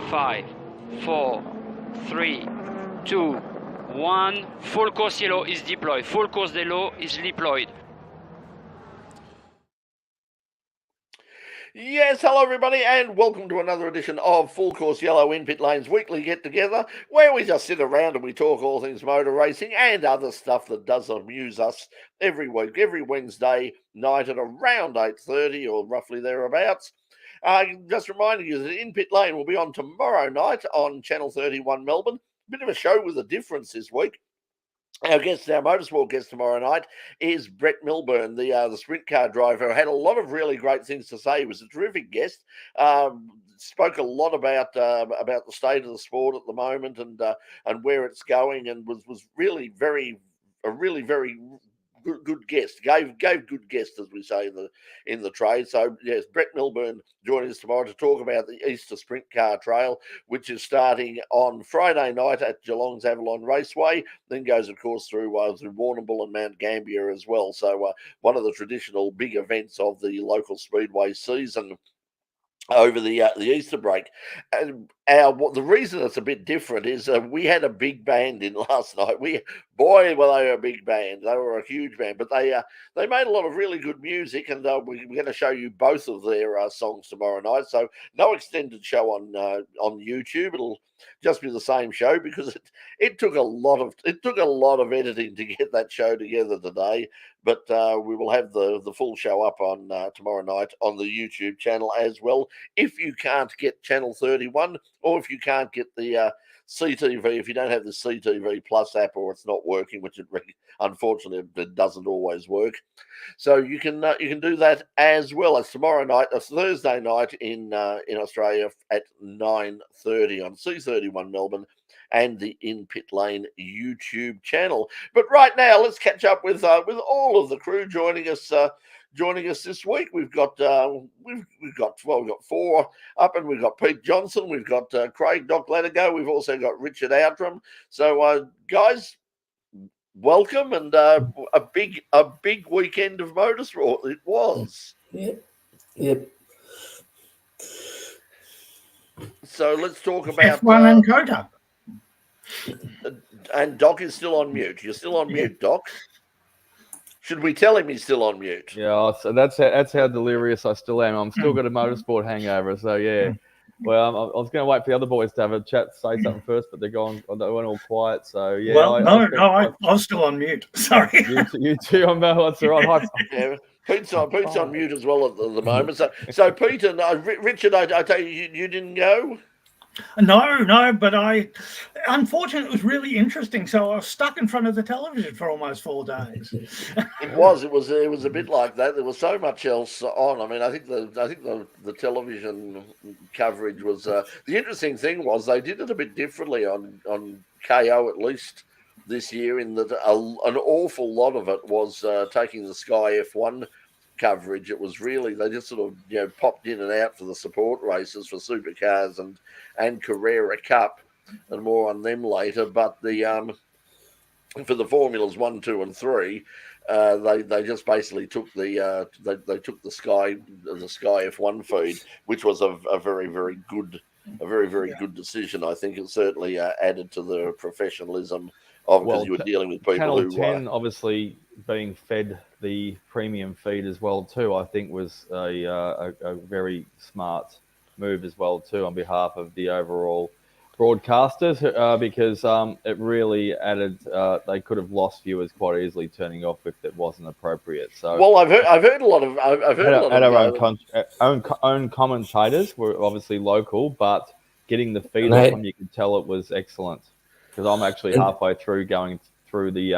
5, 4, 3, 2, 1. Full course yellow is deployed. Full course yellow is deployed. Yes, hello everybody, and welcome to another edition of Full Course Yellow in Pit Lane's weekly get-together, where we just sit around and we talk all things motor racing and other stuff that does amuse us every week, every Wednesday night at around 8:30 or roughly thereabouts. Just reminding you that In Pit Lane will be on tomorrow night on Channel 31 Melbourne. Bit of a show with a difference this week. Our motorsport guest tomorrow night is Brett Milburn, the sprint car driver. Had a lot of really great things to say. He was a terrific guest. Spoke a lot about the state of the sport at the moment and where it's going, and was really very good guest. Gave good guests, as we say in the trade. So yes, Brett Milburn joining us tomorrow to talk about the Easter Sprint Car Trail, which is starting on Friday night at Geelong's Avalon Raceway, then goes of course through Warrnambool and Mount Gambier as well. So one of the traditional big events of the local speedway season over the Easter break. And the reason it's a bit different is we had a big band in last night. Boy, were they a big band. They were a huge band, but they made a lot of really good music, and we're going to show you both of their songs tomorrow night. So no extended show on YouTube. It'll just be the same show because it took a lot of editing to get that show together today. But we will have the full show up on tomorrow night on the YouTube channel as well. If you can't get Channel 31, or if you can't get the CTV, if you don't have the CTV Plus app, or it's not working, which unfortunately it doesn't always work. So you can do that as well as tomorrow night, a Thursday night in Australia at 9:30 on C31 Melbourne and the In Pit Lane YouTube channel. But right now, let's catch up with all of the crew joining us this week. We've got four up, and we've got Pete Johnson, we've got Craig Doc Latigo, we've also got Richard Outram. So guys, welcome, and a big weekend of motorsport it was. Yep. So let's talk about F1 and COTA. And Doc is still on mute. You're still on mute, Doc. Should we tell him he's still on mute? Yeah, so that's how delirious I still am. I'm still got a motorsport hangover. So yeah, well, I was going to wait for the other boys to have a chat, say something first, but they went all quiet. So yeah. Well, I was still on mute. Sorry. You too. I'm that's all right. Yeah, Pete's on mute as well at the moment. So Pete and Richard, I tell you didn't go. No, but unfortunately, it was really interesting. So I was stuck in front of the television for almost 4 days. It was a bit like that. There was so much else on. I mean, I think the television coverage was the interesting thing was they did it a bit differently on KO at least this year, in that an awful lot of it was taking the Sky F1 coverage. It was really, they just sort of popped in and out for the support races for Supercars and Carrera Cup, and more on them later. But the for the Formulas 1, 2, and 3, they just basically took they took the Sky F1 feed, which was a very good good decision. I think it certainly added to the professionalism of, because you were dealing with people Channel who 10 obviously being fed the premium feed as well too, I think was a very smart move as well too on behalf of the overall broadcasters, because it really added. They could have lost viewers quite easily turning off if it wasn't appropriate. So well, I've heard a lot of our own commentators were obviously local, but getting the feed off them, you could tell it was excellent. Because I'm actually halfway through going through the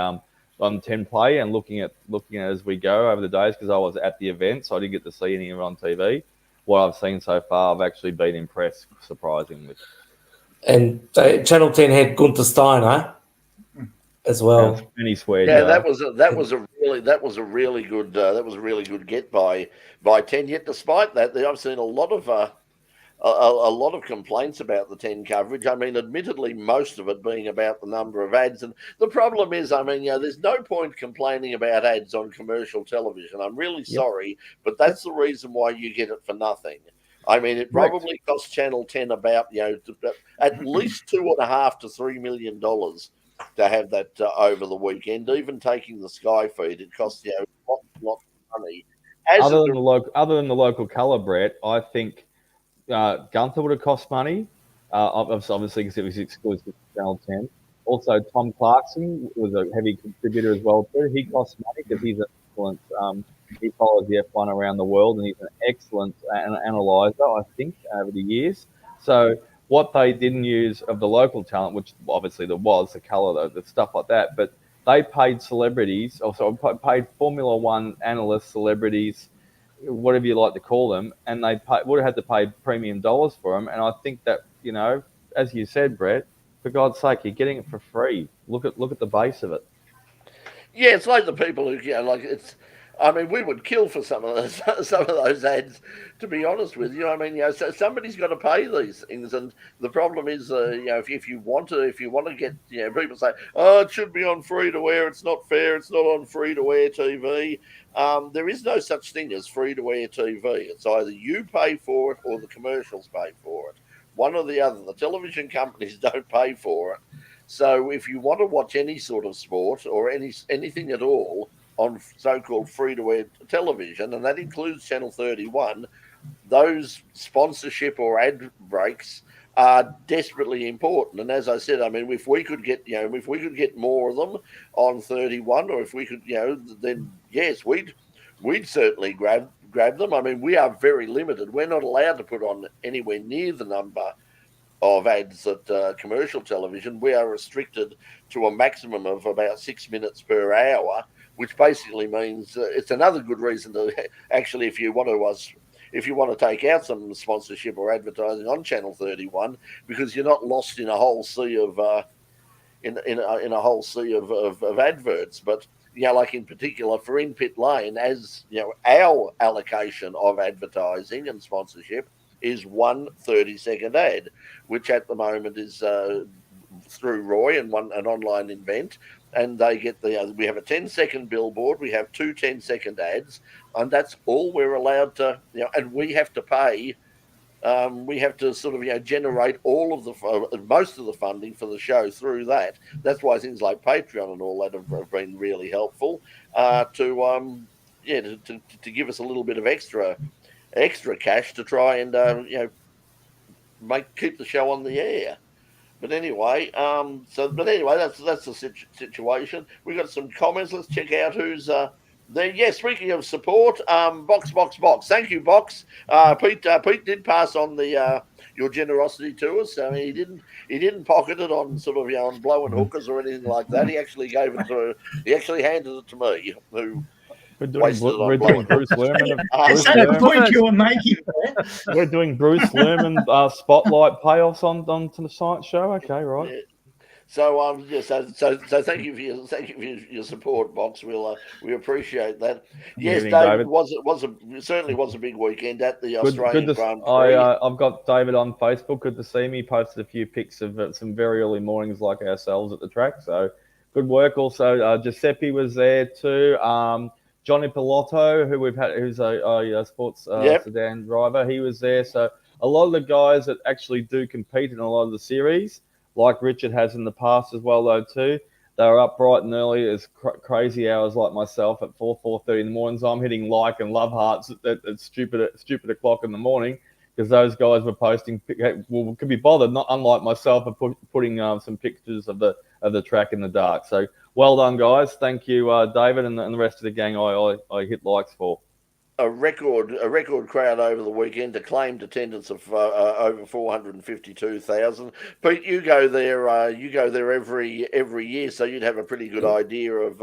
on 10 play and looking at as we go over the days, because I was at the event, so I didn't get to see any of it on TV. What I've seen so far, I've actually been impressed, surprisingly. And Channel 10 had Gunther Steiner as well. And he sweared. Yeah, that was a really good get by 10. Yet despite that, I've seen a lot of complaints about the 10 coverage. I mean, admittedly, most of it being about the number of ads. And the problem is, I mean, there's no point complaining about ads on commercial television. I'm really sorry, but that's the reason why you get it for nothing. I mean, it probably cost Channel 10 about, at least $2.5 to $3 million to have that over the weekend. Even taking the Sky feed, it costs lots of money. Other than the local colour, Brett, I think Gunther would have cost money. Obviously because it was exclusive to Channel 10. Also, Tom Clarkson was a heavy contributor as well too. He costs money because he's an excellent. He follows the F1 around the world, and he's an excellent analyzer, I think, over the years. So what they didn't use of the local talent, which obviously there was, the colour, the stuff like that, but they paid celebrities, also paid Formula One analysts, celebrities, whatever you like to call them, and they would have had to pay premium dollars for them. And I think that, as you said, Brett, for God's sake, you're getting it for free. Look at the base of it. Yeah, it's like the people who, I mean, we would kill for some of those ads, to be honest with you. I mean, so somebody's got to pay these things, and the problem is, if you want to get, people say, oh, it should be on free to air. It's not fair. It's not on free to air TV. There is no such thing as free to air TV. It's either you pay for it or the commercials pay for it. One or the other. The television companies don't pay for it. So if you want to watch any sort of sport or anything at all on so-called free-to-air television, and that includes Channel 31, those sponsorship or ad breaks are desperately important. And as I said, I mean, if we could get more of them on 31, or if we could, then yes, we'd certainly grab them. I mean, we are very limited. We're not allowed to put on anywhere near the number of ads at commercial television. We are restricted to a maximum of about 6 minutes per hour, which basically means it's another good reason to actually, if you want to take out some sponsorship or advertising on Channel 31, because you're not lost in a whole sea of in a whole sea of adverts. But like in particular for In Pit Lane, as our allocation of advertising and sponsorship is 1 30-second ad, which at the moment is through Roy and an online event. And they get we have a 10-second billboard, we have 2 10-second ads, and that's all we're allowed to, and we have to pay, we have to sort of, generate all of most of the funding for the show through that. That's why things like Patreon and all that have been really helpful to give us a little bit of extra cash to try and, keep the show on the air. But anyway, that's the situation. We've got some comments. Let's check out who's there. Yeah, speaking of support, Box. Thank you, Box. Pete did pass on the your generosity to us. I mean, he didn't pocket it on sort of on blowing hookers or anything like that. He actually handed it to me. We're doing Bruce Lerman. Is that a point you were making there? We're doing Bruce Lerman spotlight payoffs onto the science show. Okay, right. Yeah. So so thank you for your support, Box. We appreciate that. Yes, David, certainly was a big weekend at the Australian Grand Prix. I've got David on Facebook. Good to see me. He posted a few pics of some very early mornings like ourselves at the track. So good work. Also, Giuseppe was there too. Johnny Pilotto, who's a sports sedan driver, he was there. So a lot of the guys that actually do compete in a lot of the series, like Richard has in the past as well, though too, they were up bright and early as crazy hours like myself at 4:30 in the morning. So I'm hitting like and love hearts at stupid o'clock in the morning because those guys were posting. Could be bothered, not unlike myself, of putting some pictures of the track in the dark. So. Well done, guys. Thank you, David, and the rest of the gang I hit likes for. A record crowd over the weekend, a claimed attendance of over 452,000. Pete, you go there every year, so you'd have a pretty good idea of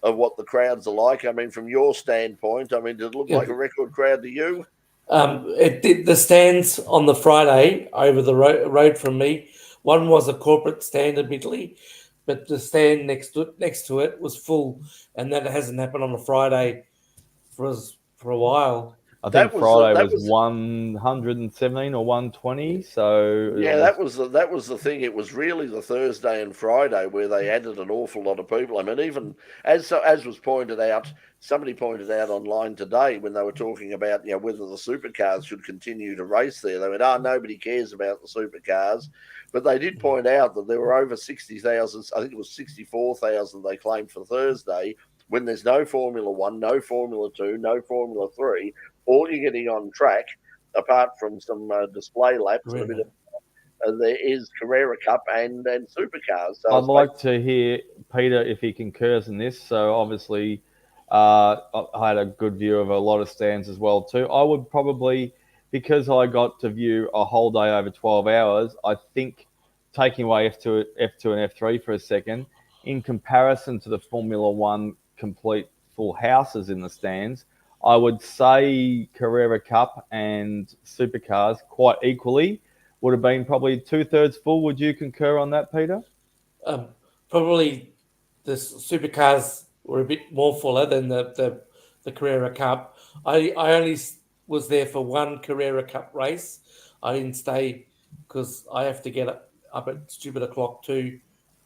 what the crowds are like. I mean, from your standpoint, I mean, did it look like a record crowd to you? It did. The stands on the Friday over the road from me, one was a corporate stand, admittedly, but the stand next to it was full, and that hasn't happened on a Friday for a while. I think Friday was 117 or 120. So yeah, that was the thing. It was really the Thursday and Friday where they added an awful lot of people. I mean, even as was pointed out, somebody pointed out online today when they were talking about whether the supercars should continue to race there. They went, "Oh, nobody cares about the supercars," but they did point out that there were over 60,000. I think it was 64,000 they claimed for Thursday. When there's no Formula One, no Formula Two, no Formula Three. All you're getting on track, apart from some display laps, and a bit of, there is Carrera Cup and supercars. So I'd like to hear Peter if he concurs in this. So obviously, I had a good view of a lot of stands as well too. I would probably, because I got to view a whole day over 12 hours, I think taking away F2 and F3 for a second, in comparison to the Formula One complete full houses in the stands, I would say Carrera Cup and Supercars quite equally would have been probably 2/3 full. Would you concur on that, Peter? Probably the Supercars were a bit more fuller than the Carrera Cup. I only was there for one Carrera Cup race. I didn't stay because I have to get up at stupid o'clock to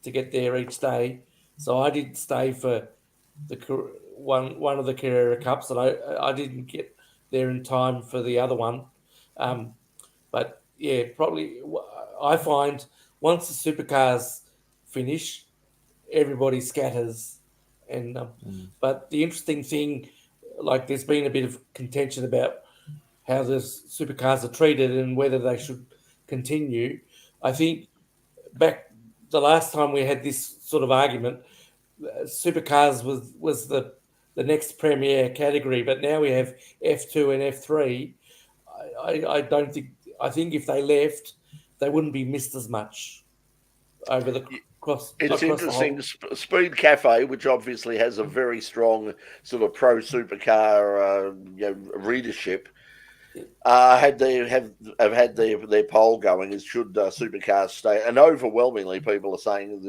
get there each day. So I didn't stay for the one of the Carrera Cups, and I didn't get there in time for the other one. But yeah, probably I find once the supercars finish, everybody scatters. And but the interesting thing, like there's been a bit of contention about how the supercars are treated and whether they should continue. I think back the last time we had this sort of argument, supercars was the next premier category, but now we have F2 and F3. I don't think. I think if they left, they wouldn't be missed as much over the cross. It's interesting. Speed Cafe, which obviously has a very strong sort of pro supercar readership, have had their poll going as should supercars stay, and overwhelmingly people are saying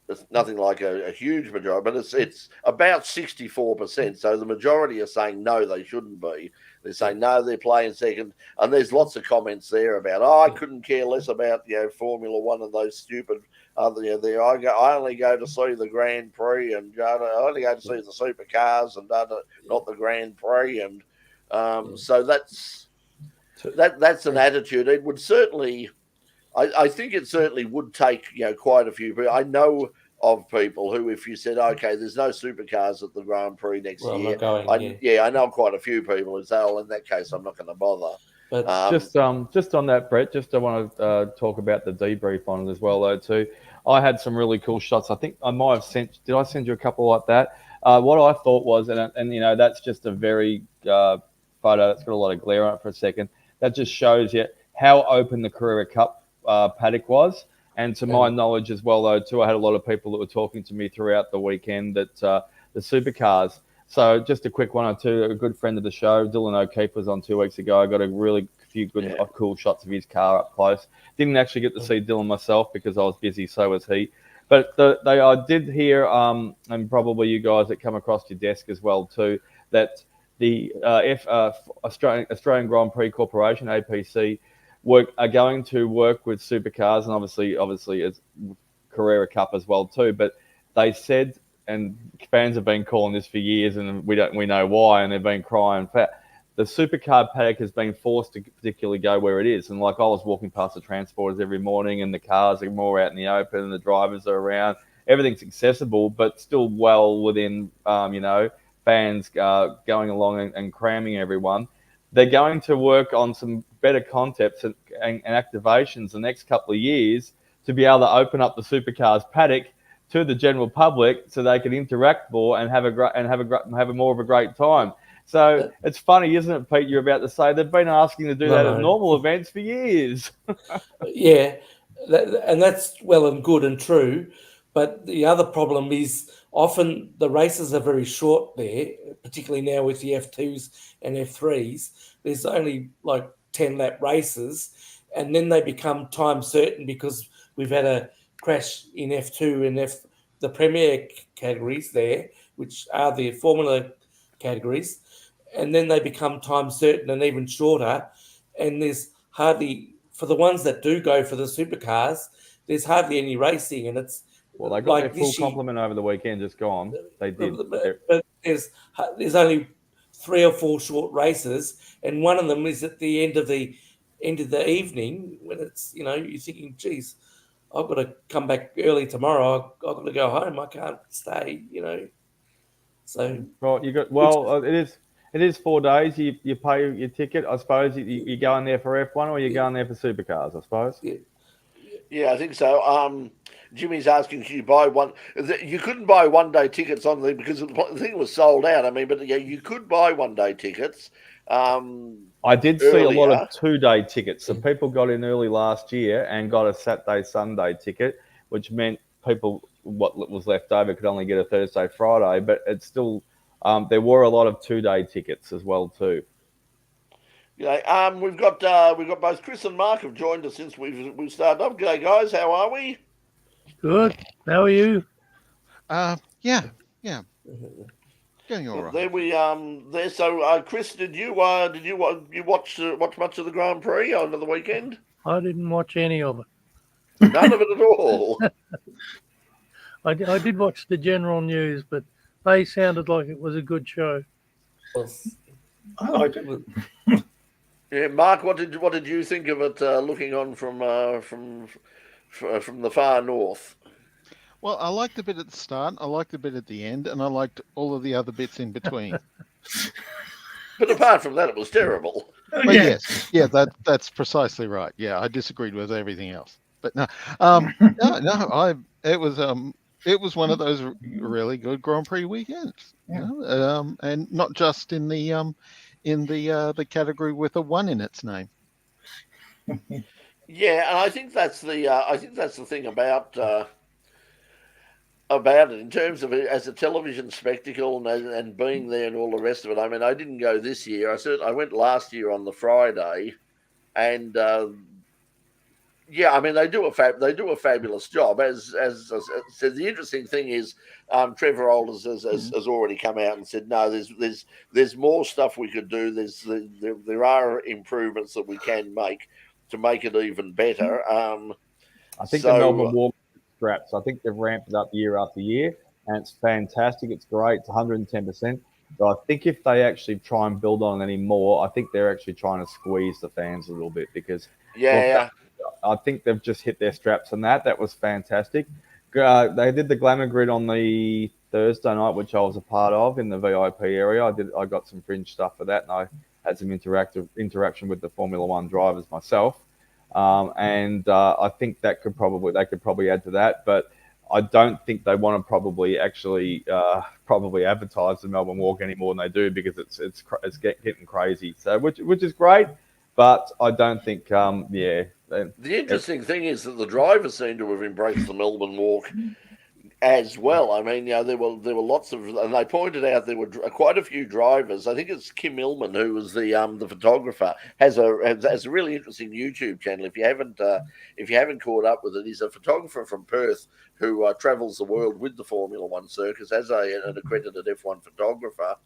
it's nothing like a huge majority, but it's about 64%. So the majority are saying no, they shouldn't be. They're saying no, they're playing second, and there's lots of comments there about I couldn't care less about Formula One and those stupid other. I only go to see the Grand Prix, and I only go to see the supercars, and not the Grand Prix, and so that's an attitude. It would certainly. I think it certainly would take quite a few people. I know of people who, if you said, okay, there's no supercars at the Grand Prix next year, I know quite a few people who say, oh, in that case, I'm not going to bother. But just on that, Brett, I want to talk about the debrief on it as well, though, too. I had some really cool shots. I think I might have did I send you a couple like that? What I thought was, and that's just a very photo that's got a lot of glare on it for a second. That just shows you how open the Carrera Cup paddock was, and to my knowledge as well, though, too, I had a lot of people that were talking to me throughout the weekend that the supercars. So just a quick one or two. A good friend of the show, Dylan O'Keefe, was on 2 weeks ago. I got a really few good, cool shots of his car up close. Didn't actually get to see Dylan myself because I was busy. So was he. But I did hear, and probably you guys that come across your desk as well too, that the Australian Grand Prix Corporation (APC) are going to work with supercars, and obviously it's Carrera Cup as well too. But they said, and fans have been calling this for years, and we know why, and they've been crying. The supercar paddock has been forced to particularly go where it is, and like I was walking past the transporters every morning, and the cars are more out in the open, and the drivers are around. Everything's accessible, but still well within, fans going along and cramming everyone. They're going to work on some better concepts and activations the next couple of years to be able to open up the supercars paddock to the general public so they can interact more and have a more of a great time. So it's funny, isn't it, Pete? You're about to say they've been asking to do that at normal events for years. Yeah, and that's well and good and true. But the other problem is often the races are very short there, particularly now with the F2s and F3s. There's only like 10-lap races, and then they become time certain because we've had a crash in F2 and the Premier categories there, which are the Formula categories. and then they become time certain and even shorter. And there's hardly, for the ones that do go for the supercars, there's hardly any racing, and it's Well, they got like their full complement over the weekend, just gone. They did. But there's only 3 or 4 short races, and one of them is at the end of the evening when it's, you know, you're thinking, geez, I've got to come back early tomorrow. I've got to go home. I can't stay, you know. So it is 4 days. You pay your ticket. I suppose you going there for F1 or you're going there for supercars. I suppose. Yeah, I think so. Jimmy's asking, can you buy one? You couldn't buy 1 day tickets on there because the thing was sold out. I mean, but yeah, you could buy 1 day tickets. I did see a lot of 2 day tickets. So people got in early last year and got a Saturday, Sunday ticket, which meant people, what was left over, could only get a Thursday, Friday. But it's still, there were a lot of 2 day tickets as well too. Yeah, we've got both Chris and Mark have joined us since we've started up. G'day guys, how are we? Good. How are you? Yeah. Going all right. There we there. So, Chris, did you watch much of the Grand Prix over the weekend? I didn't watch any of it. None of it at all. I did watch the general news, but they sounded like it was a good show. I liked it. Yeah, Mark, what did you think of it? Looking on from the far north. Well, I liked the bit at the start, I liked the bit at the end, and I liked all of the other bits in between. But apart from that, it was terrible. But yes, that's precisely right. Yeah, I disagreed with everything else. But no, it was one of those really good Grand Prix weekends. Yeah. You know? And not just in the category with a 1 in its name. Yeah, and I think that's the thing about it in terms of it as a television spectacle and being there and all the rest of it. I mean, I didn't go this year. I went last year on the Friday, and I mean they do a fabulous job. As I said, the interesting thing is Trevor Olders has already come out and said no. There's more stuff we could do. There are improvements that we can make to make it even better. I think the Melbourne Walk straps. I think they've ramped it up year after year, and it's fantastic. It's great. It's 110%. But I think if they actually try and build on any more, I think they're actually trying to squeeze the fans a little bit because I think they've just hit their straps on that. That was fantastic. They did the Glamour Grid on the Thursday night, which I was a part of in the VIP area. I got some fringe stuff for that, and I had some interaction with the Formula One drivers myself. And I think they could probably add to that, but I don't think they want to probably advertise the Melbourne Walk any more than they do because it's getting crazy. So which is great, but I don't think The interesting thing is that the drivers seem to have embraced the Melbourne Walk as well. I mean, there were lots of, and they pointed out there were quite a few drivers. I think it's Kim Illman, who was the photographer, has a really interesting YouTube channel. If you haven't caught up with it, he's a photographer from Perth who travels the world with the Formula One circus as an accredited F1 photographer,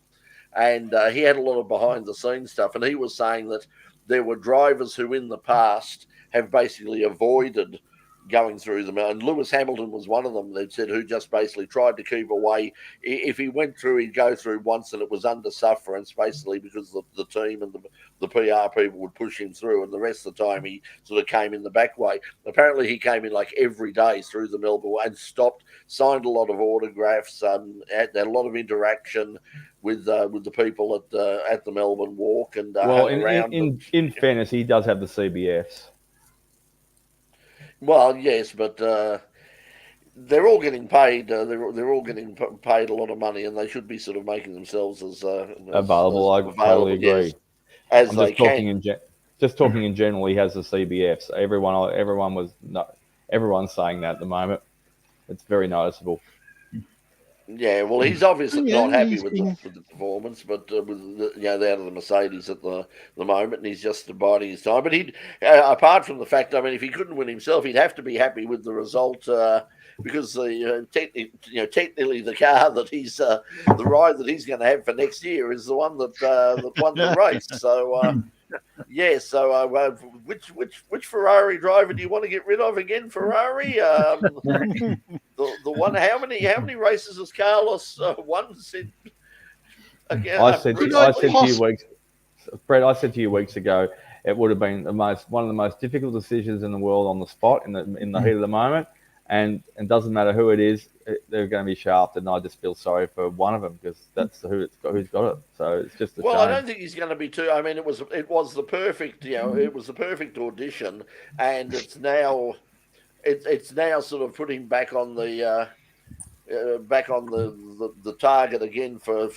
and he had a lot of behind the scenes stuff. And he was saying that there were drivers who in the past have basically avoided going through them, and Lewis Hamilton was one of them. They said who just basically tried to keep away. If he went through, he'd go through once, and it was under sufferance, basically because the team and the PR people would push him through, and the rest of the time he sort of came in the back way. Apparently, he came in like every day through the Melbourne and stopped, signed a lot of autographs, had a lot of interaction with the people at the Melbourne Walk and in fairness, he does have the CBFs. Well, yes, but they're all getting paid. They're all getting paid a lot of money, and they should be sort of making themselves as available. I totally agree. Yes, as they can. Just talking in general, he has the CBFs. Everyone's saying that at the moment. It's very noticeable. Yeah, well, he's obviously not happy with the performance, but with out of the Mercedes at the moment, and he's just biding his time. But he'd, apart from the fact, I mean, if he couldn't win himself, he'd have to be happy with the result because technically the car that he's the ride that he's going to have for next year is the one that won the race. So yeah, so which Ferrari driver do you want to get rid of again? Ferrari, the one. How many races has Carlos won since? Again, I said to you weeks, Brett. I said to you weeks ago, it would have been one of the most difficult decisions in the world on the spot in the heat of the moment, and it doesn't matter who it is, they're going to be shafted. And I just feel sorry for one of them because that's who's got it. So it's just a shame. I don't think he's going to be too. I mean, it was the perfect, it was the perfect audition, and it's now sort of putting back on the. Back on the target again for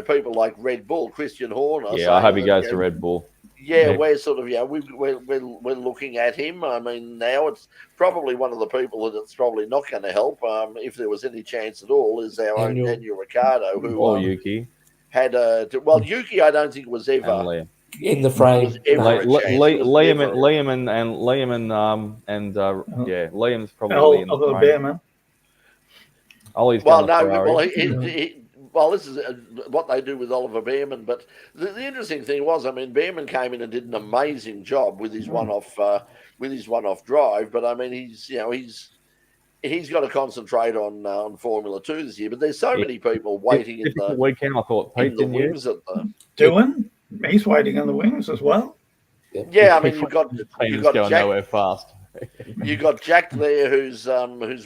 people like Red Bull, Christian Horner. Yeah, I hope he goes to Red Bull. Yeah, we're sort of we're looking at him. I mean, now it's probably one of the people that it's probably not going to help. If there was any chance at all, is our own Daniel Ricciardo, who or Yuki had Yuki. I don't think was ever in the frame. Liam's probably in the frame. Ollie's this is what they do with Oliver Behrman. But the interesting thing was, I mean, Behrman came in and did an amazing job with his one-off drive. But I mean, he's got to concentrate on Formula 2 this year. But there's so many people waiting in the weekend. I thought Pete, in the wings at the doing. He's waiting in the wings as well. Yeah, I mean, you've got going nowhere fast. You got Jack there, who's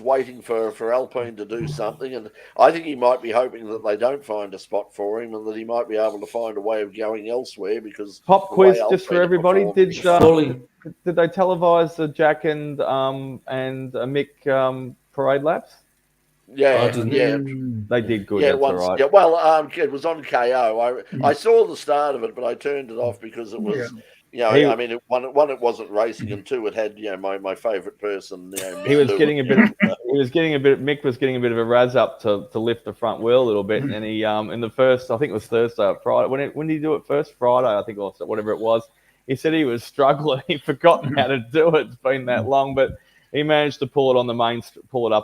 waiting for Alpine to do something, and I think he might be hoping that they don't find a spot for him, and that he might be able to find a way of going elsewhere. Because pop quiz just for everybody. Did they televise the Jack and Mick parade laps? Yeah, they did good. Yeah, once. Right. Yeah, well, it was on KO. I saw the start of it, but I turned it off because it was. Yeah. I mean, one, it wasn't racing, and two, it had my favourite person. He was getting a bit. Mick was getting a bit of a razz up to lift the front wheel a little bit, and he in the first, I think it was Thursday or Friday. When did he do it first? Friday, I think, or whatever it was. He said he was struggling. He'd forgotten how to do it. It's been that long, but he managed to pull it up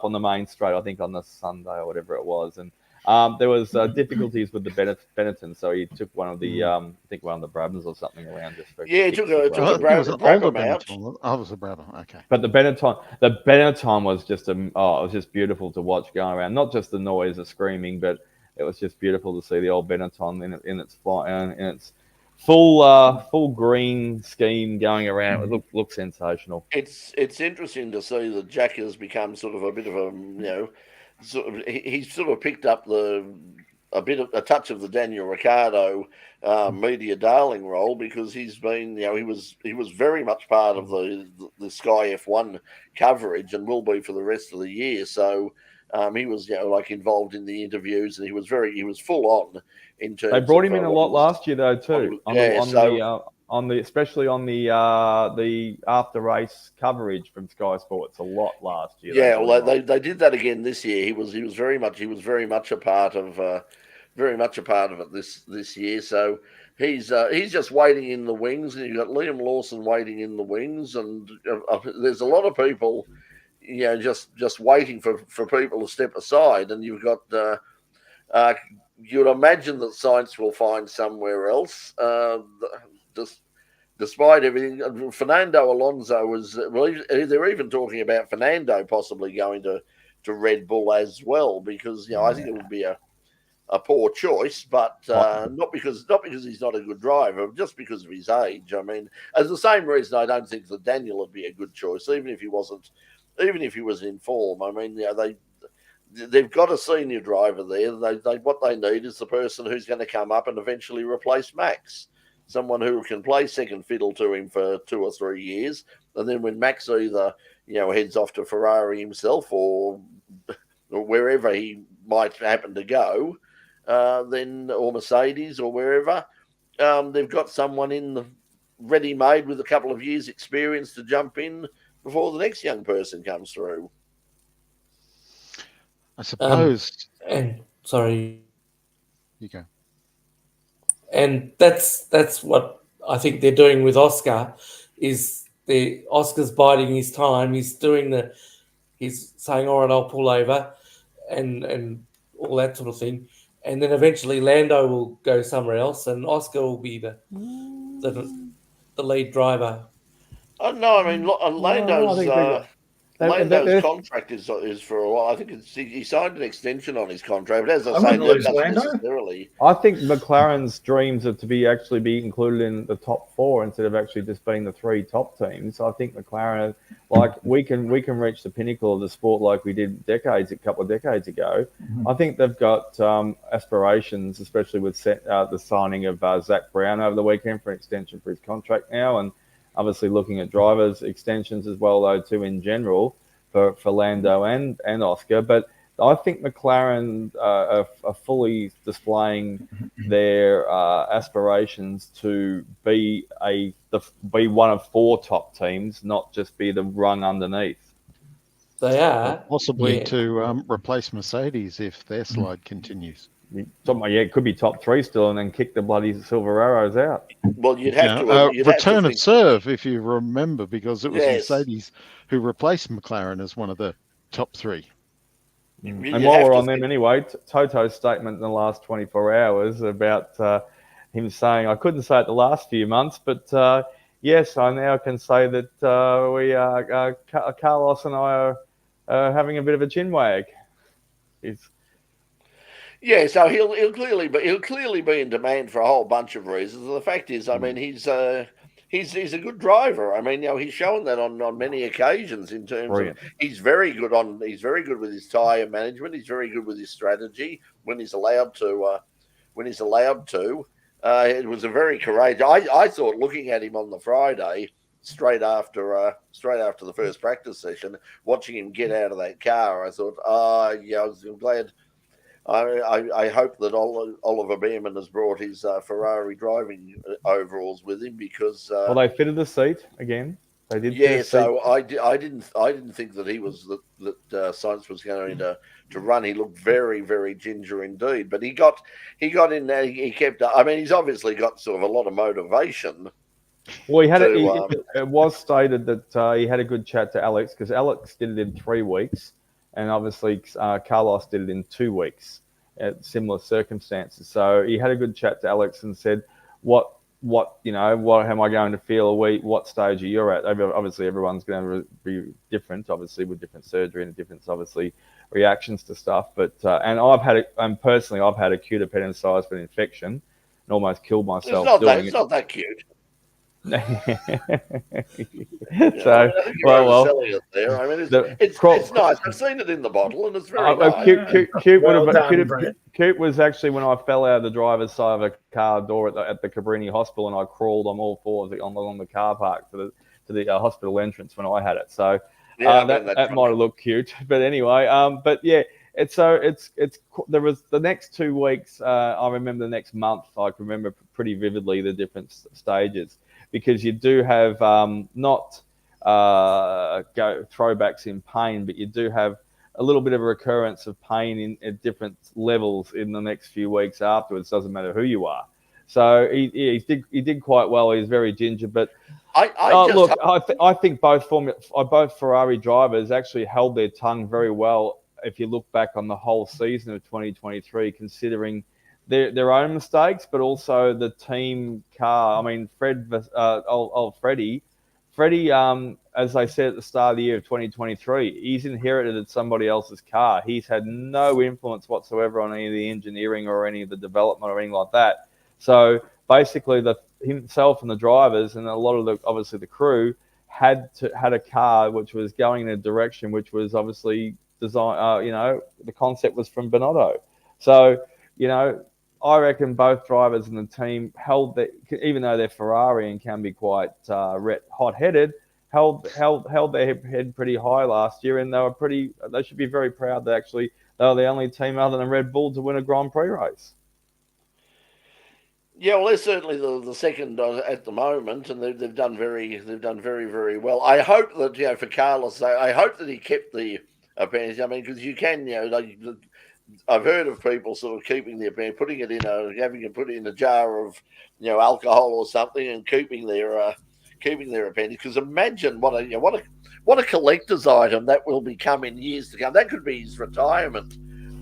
on the main straight. I think on the Sunday or whatever it was, and. There was difficulties with the Benetton, so he took one of the I think one of the Brabhams or something around just for he took a Brabham out. I was a Brabham, okay. But the Benetton was just it was just beautiful to watch going around. Not just the noise of screaming, but it was just beautiful to see the old Benetton in its full green scheme going around. It looked sensational. It's interesting to see that Jack has become sort of a bit of a he's sort of picked up a touch of the Daniel Ricciardo media darling role, because he's been he was very much part of the Sky F1 coverage and will be for the rest of the year. So he was involved in the interviews, and he was full on in terms. They brought him in a lot last year though too. Especially on the after race coverage from Sky Sports a lot last year. Yeah, well, they did that again this year. He was very much a part of it this year. So he's just waiting in the wings, and you've got Liam Lawson waiting in the wings, and there's a lot of people, just waiting for people to step aside, and you've got. You'd imagine that Sainz will find somewhere else. Despite everything, Fernando Alonso was. Well, they're even talking about Fernando possibly going to Red Bull as well, because I think it would be a poor choice, but not because he's not a good driver, just because of his age. I mean, as the same reason I don't think that Daniel would be a good choice, even if he was in form. I mean, they've got a senior driver there. What they need is the person who's going to come up and eventually replace Max. Someone who can play second fiddle to him for 2 or 3 years, and then when Max either heads off to Ferrari himself or wherever he might happen to go, or Mercedes or wherever, they've got someone ready-made with a couple of years' experience to jump in before the next young person comes through. I suppose. Sorry, you go. And that's what I think they're doing with Oscar. Is Oscar's biding his time. He's doing he's saying, "All right, I'll pull over," and all that sort of thing. And then eventually Lando will go somewhere else, and Oscar will be the lead driver. Oh, no, I mean, I think Lando's they contract is for a while. I think he signed an extension on his contract, but as I I say, wouldn't that lose doesn't Lando. necessarily. I think McLaren's dreams are to actually be included in the top 4 instead of actually just being the 3 top teams. I think McLaren, like we can reach the pinnacle of the sport like we did a couple of decades ago. I think they've got aspirations, especially with the signing of Zach Brown over the weekend for an extension for his contract now, and obviously looking at drivers extensions as well though too in general for Lando and Oscar. But I think McLaren are fully displaying their aspirations to be one of 4 top teams, not just be the rung underneath. They are Possibly to replace Mercedes if their slide continues. It could be top 3 still, and then kick the bloody Silver Arrows out. Well, you'd have to return of serve, if you remember, because it was Yes. Mercedes who replaced McLaren as one of the top 3. And while we're on them anyway, Toto's statement in the last 24 hours about him saying, I couldn't say it the last few months, but yes, I now can say that Carlos and I are having a bit of a chinwag. Yeah, so he'll clearly be in demand for a whole bunch of reasons. And the fact is, I mean, he's a good driver. I mean, he's shown that on many occasions in terms of he's very good with his tyre management. He's very good with his strategy when he's allowed to. It was a very courageous. I thought looking at him on the Friday, straight after the first practice session, watching him get out of that car, I thought, I'm glad. I hope that Oliver Bearman has brought his Ferrari driving overalls with him because they fitted the seat again. They did. Yeah, so I didn't think that he was that Sainz was going to run. He looked very, very ginger indeed. But he got in there. He kept. I mean, he's obviously got sort of a lot of motivation. Well, it was stated that he had a good chat to Alex because Alex did it in 3 weeks. And obviously, Carlos did it in 2 weeks at similar circumstances. So he had a good chat to Alex and said, what am I going to feel? What stage are you at? Obviously, everyone's going to be different, obviously, with different surgery and different, obviously, reactions to stuff. But and personally, I've had acute appendicitis for an infection and almost killed myself. It's not that cute. So, there. I mean, it's nice. I've seen it in the bottle, and it's very nice. Cute was actually when I fell out of the driver's side of a car door at the Cabrini Hospital, and I crawled on all 4 along the car park to the hospital entrance when I had it. So that might have looked cute, but anyway, there was the next 2 weeks. I remember the next month. I can remember pretty vividly the different stages. Because you do have not throwbacks in pain, but you do have a little bit of a recurrence of pain at different levels in the next few weeks afterwards. Doesn't matter who you are. So he did quite well. He's very ginger, but I think both Ferrari drivers actually held their tongue very well. If you look back on the whole season of 2023, considering their own mistakes, but also the team car. I mean, Freddie, as I said at the start of the year of 2023, he's inherited somebody else's car. He's had no influence whatsoever on any of the engineering or any of the development or anything like that. So basically, himself and the drivers and a lot of obviously the crew had a car which was going in a direction which was obviously designed. The concept was from Binotto. So I reckon both drivers and the team held that, even though they're Ferrari and can be quite hot-headed, held their head pretty high last year, and they should be very proud that actually they were the only team other than Red Bull to win a Grand Prix race. Yeah, well, they're certainly the second at the moment, and they've done very, very well. I hope that for Carlos, I hope that he kept the appearance. I mean, because you can, I've heard of people sort of keeping their band, putting it in having it put it in a jar of, alcohol or something, and keeping their keeping their appendix. Because imagine what a collector's item that will become in years to come. That could be his retirement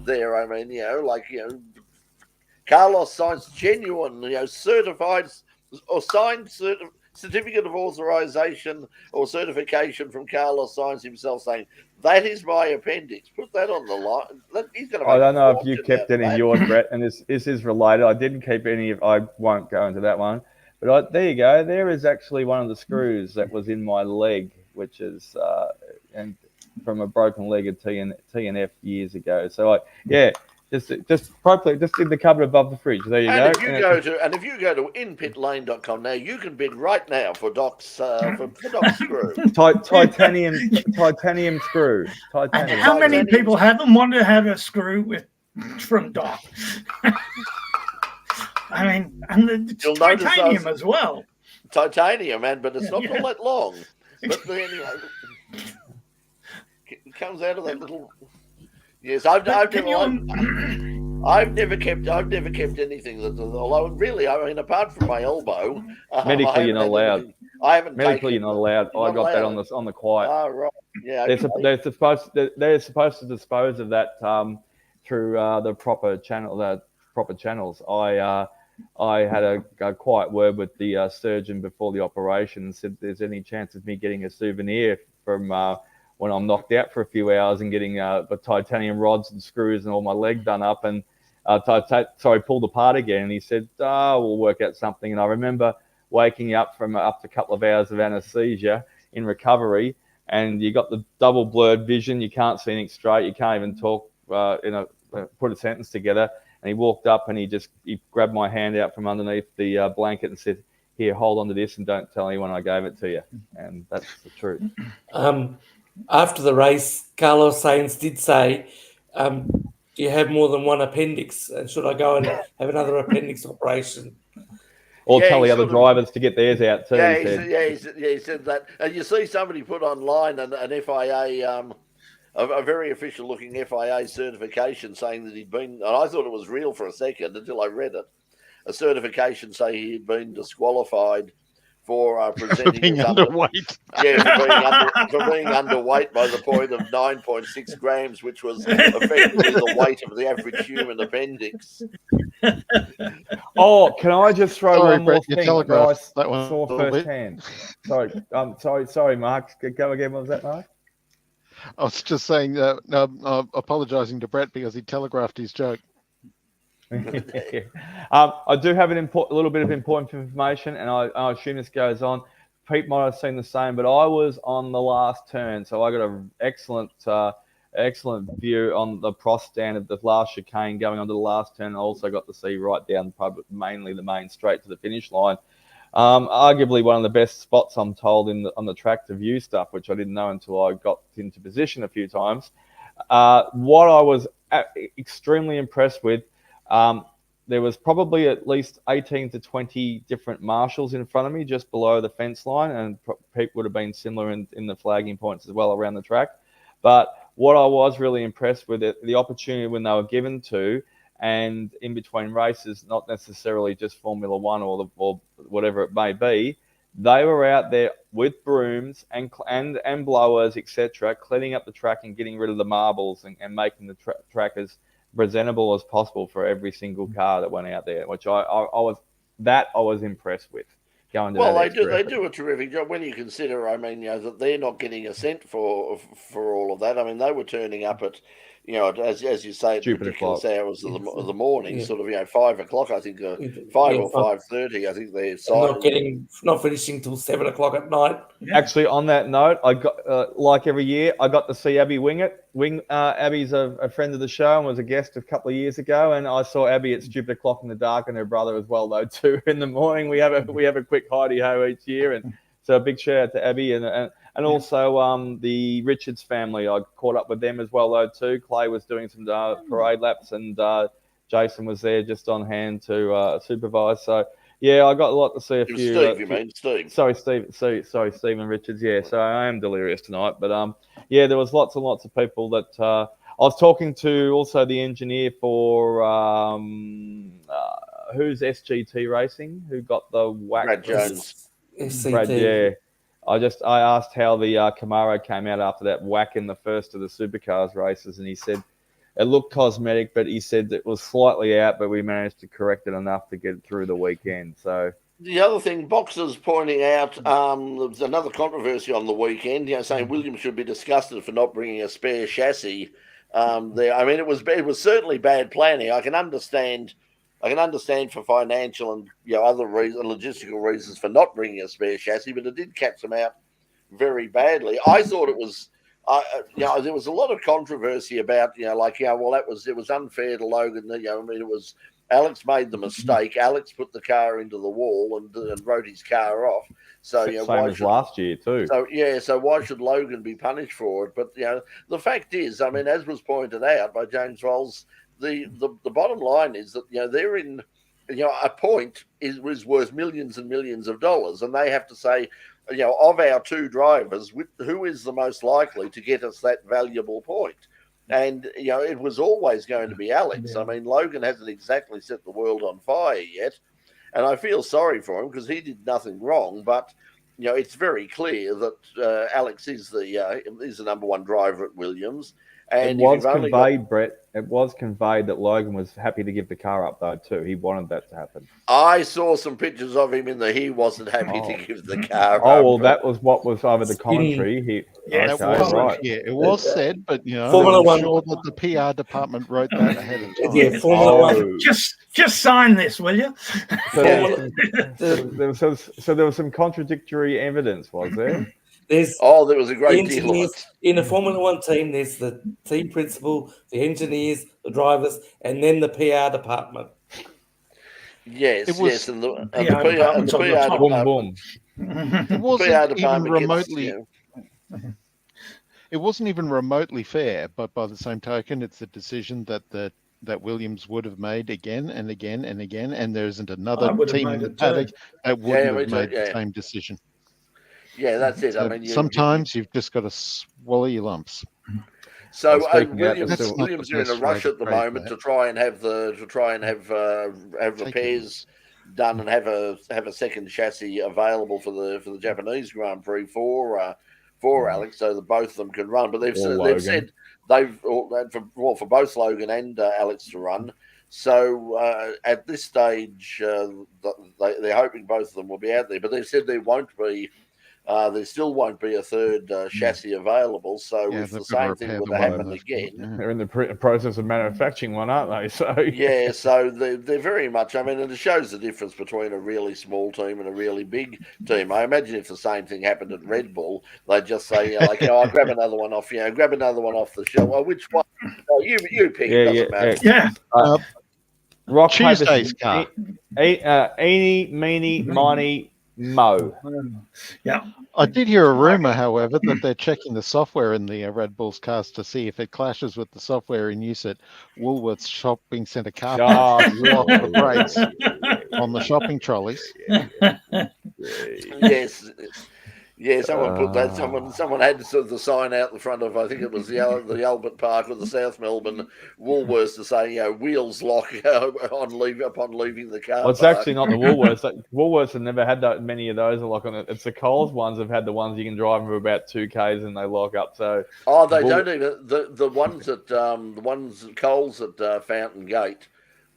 there. I mean, Carlos Sainz, genuine, certified or signed certificate of authorization or certification from Carlos Sainz himself saying, that is my appendix. Put that on the line. He's going to. I don't know if you kept any of yours, Brett, and this is related. I didn't keep any of. I won't go into that one. But there you go. There is actually one of the screws that was in my leg, which is and from a broken leg of T&F years ago. So just properly, just in the cupboard above the fridge. There you go. If you go to inpitlane.com now, you can bid right now for Doc's screw. Titanium screw. Titanium. How many people haven't wanted to have a screw from Doc? I mean, and it's titanium as well. Titanium, man, but it's not all that long. But anyway, it comes out of that little. Yes, I've never kept anything that. Although really, I mean, apart from my elbow, medically you're not allowed. I haven't. Medically, you're not allowed. I got that on the quiet. Oh right, yeah. They're supposed to dispose of that through the proper channels. I had a quiet word with the surgeon before the operation and said, "There's any chance of me getting a souvenir from when I'm knocked out for a few hours and getting the titanium rods and screws and all my leg done up and pulled apart again." And he said, "We'll work out something." And I remember waking up from up to a couple of hours of anesthesia in recovery, and you got the double blurred vision. You can't see anything straight. You can't even talk, put a sentence together. And he walked up and he grabbed my hand out from underneath the blanket and said, "Here, hold on to this and don't tell anyone I gave it to you." And that's the truth. After the race, Carlos Sainz did say, "Do you have more than one appendix? And should I go and have another appendix operation?" Or tell the other drivers to get theirs out too. He said that. And you see somebody put online an FIA, a very official-looking FIA certification saying that he'd been, and I thought it was real for a second until I read it, a certification saying he'd been disqualified for presenting being underweight. For being underweight by the point of 9.6 grams, which was effectively the weight of the average human appendix. Oh, can I just throw one more thing that I saw firsthand? Sorry, Mark. Go again. What was that, Mark? I was just saying, apologising to Brett because he telegraphed his joke. I do have a little bit of important information, and I assume this goes on. Pete might have seen the same, but I was on the last turn, so I got an excellent view on the cross stand of the last chicane going onto the last turn. I also got to see right down mainly the main straight to the finish line. Arguably one of the best spots, I'm told, on the track to view stuff, which I didn't know until I got into position a few times. What I was extremely impressed with, there was probably at least 18 to 20 different marshals in front of me just below the fence line, and people would have been similar in the flagging points as well around the track. But what I was really impressed with, the opportunity when they were given to, and in between races, not necessarily just Formula One or whatever it may be, they were out there with brooms and blowers, etc., cleaning up the track and getting rid of the marbles and making the track as presentable as possible for every single car that went out there, which I was impressed with. They do a terrific job when you consider, I mean, that they're not getting a cent for all of that. I mean, they were turning up at, as you say, at ridiculous hours of the morning, sort of, 5 o'clock, I think, 5 or 5:30, I think they're not finishing till 7 o'clock at night. Actually, on that note, I got, like every year, I got to see Abby Wingett. Abby's a friend of the show and was a guest a couple of years ago, and I saw Abby at stupid o'clock in the dark, and her brother as well, though, too, in the morning. We have a quick hidey-ho each year, and so a big shout out to Abby and also the Richards family. I caught up with them as well, though, too. Clay was doing some parade laps, and Jason was there just on hand to supervise. So, yeah, I got a lot to see. Steve. Sorry, Stephen Richards. Yeah, so I am delirious tonight. But, yeah, there was lots and lots of people that I was talking to, also the engineer for who's SGT Racing, who got the whack. Brad Jones. SCT. Brad, yeah. I asked how the Camaro came out after that whack in the first of the supercars races, and he said it looked cosmetic, but he said it was slightly out, but we managed to correct it enough to get it through the weekend. So the other thing, Boxer's pointing out, there was another controversy on the weekend, saying Williams should be disgusted for not bringing a spare chassis there. I mean, it was certainly bad planning. I can understand for financial and other reasons, logistical reasons for not bringing a spare chassis, but it did catch them out very badly. I thought it was, there was a lot of controversy about, it was unfair to Logan. It was. Alex made the mistake. Alex put the car into the wall and wrote his car off. So same as last year too. So why should Logan be punished for it? But the fact is, I mean, as was pointed out by James Rolls, the bottom line is that they're in a point is worth millions and millions of dollars, and they have to say, of our two drivers, who is the most likely to get us that valuable point? And, it was always going to be Alex. I mean, Logan hasn't exactly set the world on fire yet. And I feel sorry for him because he did nothing wrong. But, it's very clear that Alex is the number one driver at Williams. And it was conveyed, Brett. It was conveyed that Logan was happy to give the car up, though, too. He wanted that to happen. I saw some pictures of him he wasn't happy to give the car up. Oh, well, that was what was over the commentary. It was said, but, Formula One. Sure that the PR department wrote that ahead of time. Yeah, Formula One. Just sign this, will you? So there was some contradictory evidence, was there? There was a great deal of it. In a Formula One team, there's the team principal, the engineers, the drivers, and then the PR department. Yes, and the PR department. It wasn't even remotely. It wasn't even remotely fair, but by the same token, it's a decision that Williams would have made again and again and again, and there isn't another team in the paddock that wouldn't have made the same decision. Yeah, that's it. So I mean, sometimes you've just got to swallow your lumps. So Williams are in a rush at the moment to try and have repairs done and have a second chassis available for the Japanese Grand Prix for Alex, so that both of them can run. But they've said for both Logan and Alex to run. So at this stage, they're hoping both of them will be out there. But they've said there still won't be a third chassis available. So if the same thing were to happen again, they're in the process of manufacturing one, aren't they? So so they're very much. I mean, and it shows the difference between a really small team and a really big team. I imagine if the same thing happened at Red Bull, they'd just say, I'll grab another one off. Grab another one off the shelf. Well, which one? Oh, you pick. It doesn't matter. Rock Tuesday's car. Eeny, meeny, miny, mo. Yeah. I did hear a rumor, however, that they're checking the software in the Red Bull's cars to see if it clashes with the software in use at Woolworths shopping centre car park. Lock the brakes on the shopping trolleys. Yes, someone put that. Someone had the sign out the front of, I think it was the Albert Park or the South Melbourne Woolworths to say, wheels lock upon leaving the car. Well, it's actually not the Woolworths. Woolworths have never had many of those lock on it. It's the Coles ones have had the ones you can drive for about 2Ks and they lock up. So they don't even the ones at Coles at Fountain Gate.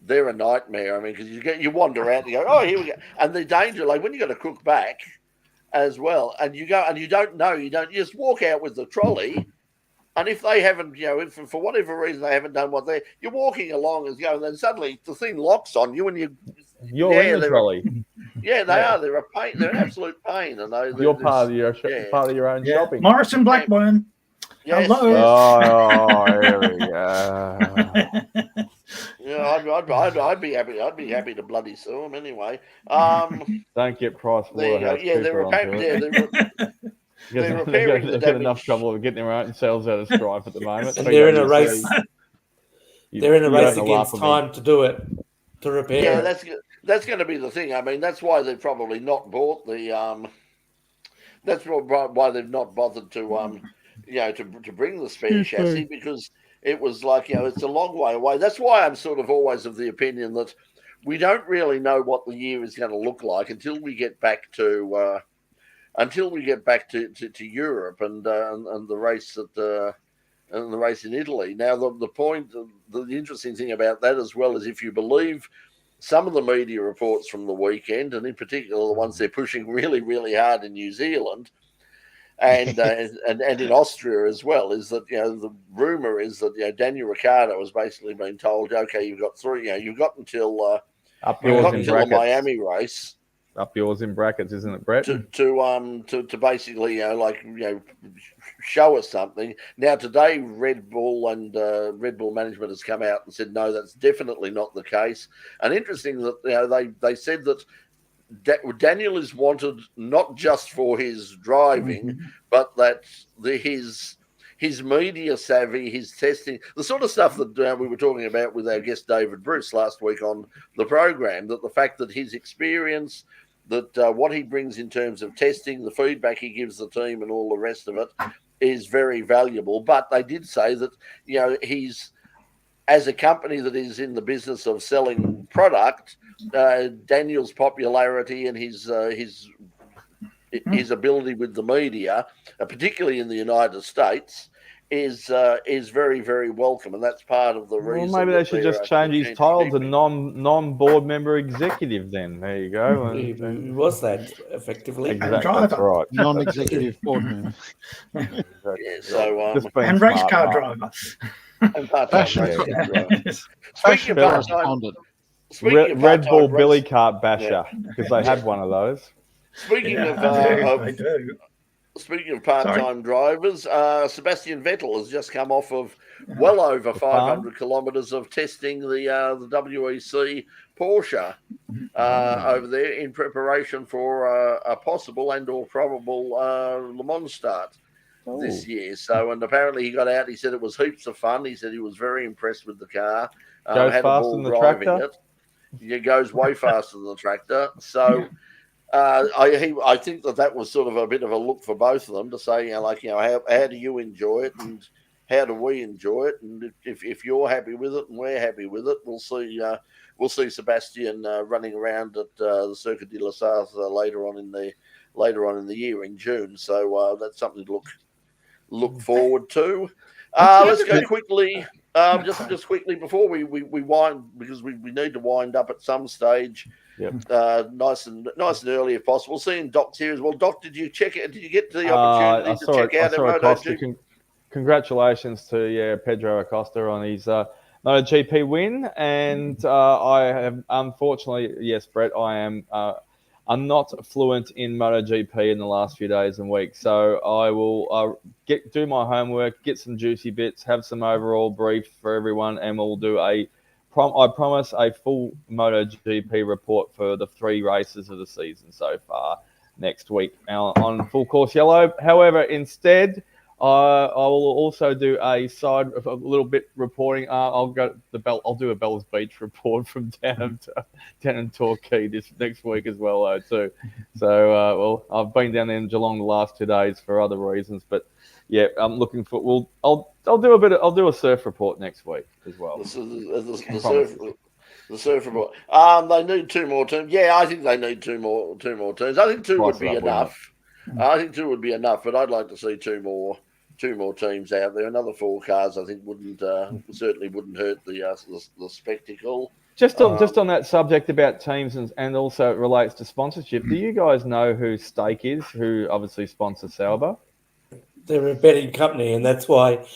They're a nightmare. I mean, because you wander out and you go, here we go, and the danger, like when you got to cook back as well, and you go and you just walk out with the trolley, and if they haven't, if for whatever reason they haven't done what you're walking along and go, and then suddenly the thing locks on you, and you're in the trolley. Yeah, they are. They're a pain. They're an absolute pain, and you're part of your own shopping. Morrison Blackburn. Yes, hello. Oh, here we go. I'd be happy. I'd be happy to bloody sue them anyway. Don't get Price Waterhouse. They're repairing. They've got enough trouble with getting their own cells out of strife at the moment. And they're in a race. They're in a race against time to do it, to repair. Yeah, that's going to be the thing. I mean, that's why they've probably not bought the. That's why they've not bothered to to bring the spare chassis, because it was like, it's a long way away. That's why I'm sort of always of the opinion that we don't really know what the year is going to look like until we get back to until we get back to Europe and the race and the race in Italy. Now, the interesting thing about that as well is if you believe some of the media reports from the weekend, and in particular the ones they're pushing really, really hard in New Zealand and in Austria as well, is that the rumor is that Daniel Ricciardo has basically been told, okay, you've got you've got until the Miami race. Up yours in brackets, isn't it, Brett? To basically show us something. Now today, Red Bull management has come out and said no, that's definitely not the case. And interesting that they said that Daniel is wanted not just for his driving, but that his media savvy, his testing, the sort of stuff that we were talking about with our guest David Bruce last week on the program, that the fact that his experience, that what he brings in terms of testing, the feedback he gives the team and all the rest of it is very valuable. But they did say that, he's, as a company that is in the business of selling product, Daniel's popularity and his ability with the media, particularly in the United States, is very, very welcome, and that's part of the reason. Well, maybe they should just change his title to non-board member executive. Then there you go. He was that effectively. Exactly, that's right. Non-executive board member. And race car driver. Speaking of part-time, Red Bull Billy Cart Basher, because they had one of those. Speaking of part-time drivers, Sebastian Vettel has just come off of well over 500 kilometres of testing the WEC Porsche over there in preparation for a possible and or probable Le Mans start this year. So, and apparently he got out. He said it was heaps of fun. He said he was very impressed with the car. Goes had faster a than ball the driving tractor. it. It goes way faster than the tractor. So. I think that was sort of a bit of a look for both of them to say, how do you enjoy it and how do we enjoy it? And if you're happy with it and we're happy with it, we'll see Sebastian running around at the Circuit de la Sarthe later on in the year in June. So that's something to look forward to. Let's go quickly. Just quickly before we wind, because we need to wind up at some stage. Yep. Nice and early if possible. Seeing Doc's here as well. Doc, did you check it? Did you get the opportunity to check out MotoGP? Congratulations to Pedro Acosta on his MotoGP win, and I have unfortunately, yes, Brett, I'm not fluent in MotoGP in the last few days and weeks, so I will do my homework, get some juicy bits, have some overall brief for everyone, and we'll do I promise a full MotoGP report for the 3 races of the season so far next week on Full Course Yellow. However, instead, I will also do a little bit reporting. I'll do a Bells Beach report from down in Torquay this next week as well, too. So, I've been down there in Geelong the last 2 days for other reasons, but yeah, I'm looking for. I'll do a surf report next week as well. The surf report. They need 2 more teams. Yeah, I think they need 2 more teams. I think 2 would be enough. I think 2 would be enough, but I'd like to see 2 more teams out there. Another 4 cars, I think, certainly wouldn't hurt the spectacle. Just on that subject about teams and also it relates to sponsorship. Do you guys know who Stake is? Who obviously sponsors Sauber? They're a betting company, and that's why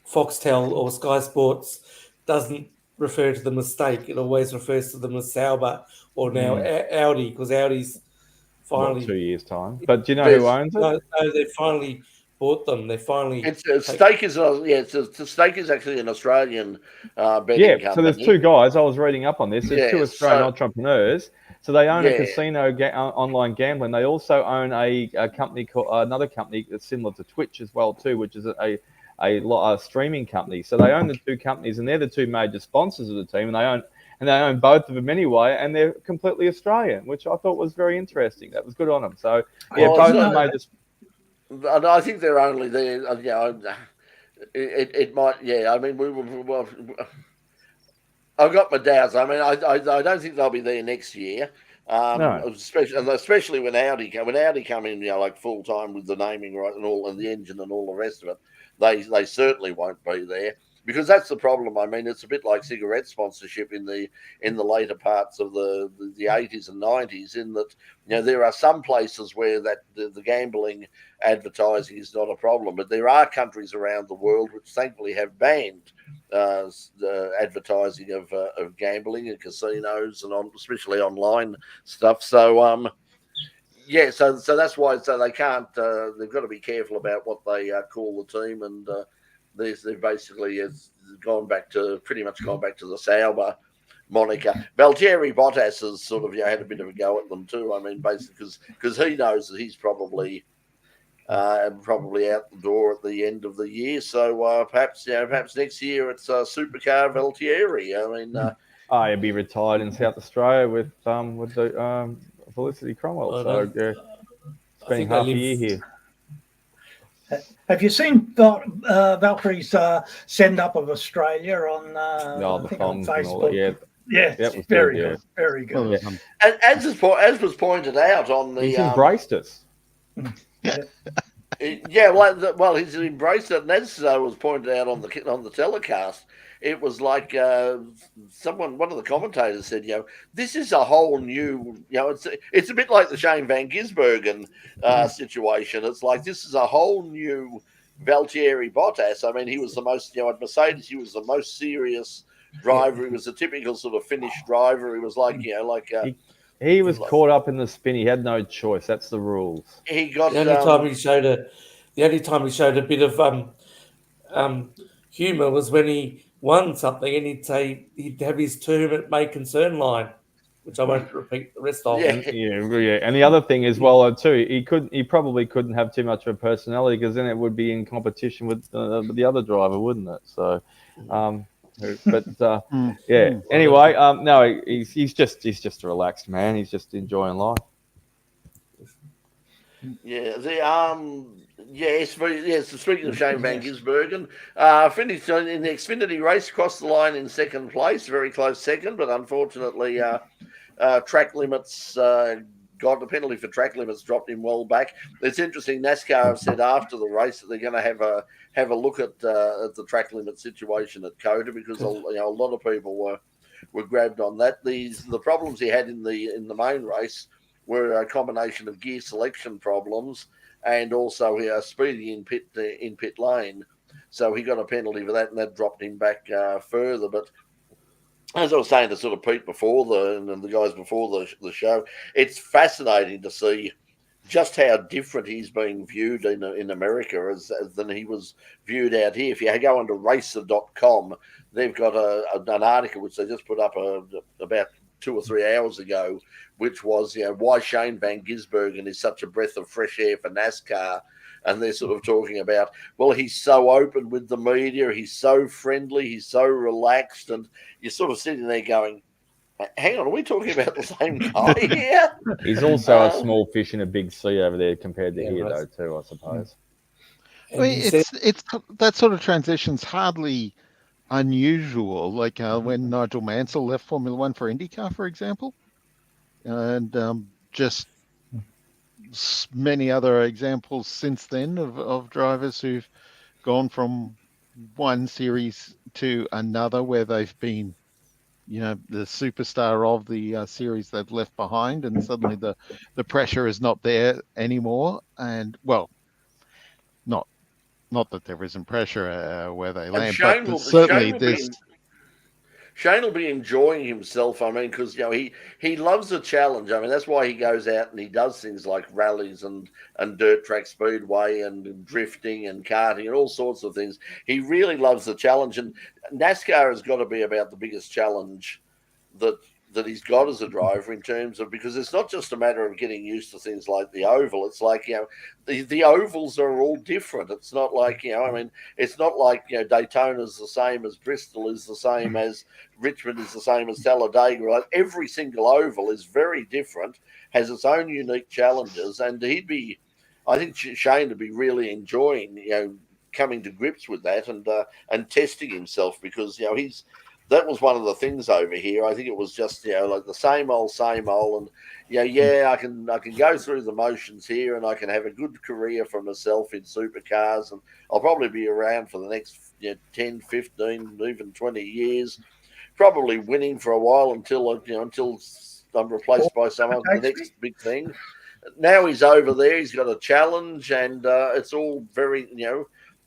Foxtel or Sky Sports doesn't refer to them as Stake. It always refers to them as Sauber or now Audi, because Audi's finally 2 years' time. But do you know who owns it? No, they finally bought them. They finally. Stake is actually an Australian betting company. So there's 2 guys. I was reading up on this. There's 2 Australian entrepreneurs. So they own a casino online gambling. They also own a company called another company that's similar to Twitch as well too, which is a streaming company. So they own the 2 companies, and they're the 2 major sponsors of the team, and they own both of them anyway, and they're completely Australian, which I thought was very interesting. That was good on them. So both of them major. I think they're only there. It might. Yeah, I mean, I've got my doubts. I mean, I don't think they'll be there next year. No. Especially when Audi come in, like full time with the naming right and all, and the engine and all the rest of it, they certainly won't be there, because that's the problem. I mean, it's a bit like cigarette sponsorship in the later parts of the 80s and 90s, in that there are some places where that the gambling advertising is not a problem, but there are countries around the world which thankfully have banned the advertising of gambling and casinos and especially online stuff. So so that's why. So they can't. They've got to be careful about what they call the team, and they've basically pretty much gone back to the Sauber moniker. Valtteri Bottas has sort of had a bit of a go at them too. I mean, basically because he knows that he's probably out the door at the end of the year. So perhaps next year it's Supercar Valtteri. I mean, he'll be retired in South Australia with the Felicity Cromwell. So spending half a year here. Have you seen Valtteri's send up of Australia on Facebook? Yeah, it's very good. Very good. Yeah. And as was pointed out on the, he's embraced us. Well, he's embraced it, and as was pointed out on the telecast, it was like one of the commentators said, this is a whole new, it's a bit like the Shane Van Gisbergen situation. It's like this is a whole new Valtteri Bottas. I mean, he was the most, at Mercedes, he was the most serious driver. He was a typical sort of Finnish driver. He was like, he was caught up in the spin. He had no choice. That's the rules. He got the only time he showed a bit of humour was when he won something, and he'd have his tournament may concern line, which I won't repeat the rest of. Yeah. And the other thing as well too, he probably couldn't have too much of a personality, because then it would be in competition with the other driver, wouldn't it? So. Anyway, no, he's just a relaxed man. He's just enjoying life. Speaking of Shane Van Gisbergen, finished in the Xfinity race, crossed the line in second place, very close second, but unfortunately, track limits got the penalty for track limits, dropped him well back. It's interesting. NASCAR have said after the race that they're going to have a look at the track limit situation at COTA, because a lot of people were grabbed on that. The problems he had in the main race were a combination of gear selection problems and also speeding in pit lane. So he got a penalty for that, and that dropped him back further. But as I was saying to sort of Pete before and the guys before the show, it's fascinating to see just how different he's being viewed in America than he was viewed out here. If you go onto racer.com, they've got an article which they just put up about 2 or 3 hours ago, which was why Shane Van Gisbergen is such a breath of fresh air for NASCAR. And they're sort of talking about, well, he's so open with the media, he's so friendly, he's so relaxed, and you're sort of sitting there going, hang on, are we talking about the same guy here? He's also a small fish in a big sea over there compared to here, though, too, I suppose. I mean, it's that sort of transition's hardly unusual. Like when Nigel Mansell left Formula One for IndyCar, for example, and just many other examples since then of drivers who've gone from one series to another where they've been, the superstar of the series they've left behind, and suddenly the pressure is not there anymore. And well, not that there isn't pressure where they land, but certainly there's. Shane will be enjoying himself. I mean, because he loves a challenge. I mean, that's why he goes out and he does things like rallies and dirt track speedway and drifting and karting and all sorts of things. He really loves the challenge, and NASCAR has got to be about the biggest challenge that he's got as a driver, in terms of, because it's not just a matter of getting used to things like the oval. It's like, the ovals are all different. It's not like, it's not like, Daytona's the same as Bristol is the same as Richmond is the same as Talladega. Like, every single oval is very different, has its own unique challenges, and I think Shane would be really enjoying, coming to grips with that and testing himself, because, that was one of the things over here. I think it was just, like the same old, and I can go through the motions here, and I can have a good career for myself in supercars, and I'll probably be around for the next 10, 15, even 20 years, probably winning for a while until I'm replaced by someone, the next big thing. Now he's over there. He's got a challenge, and it's all very,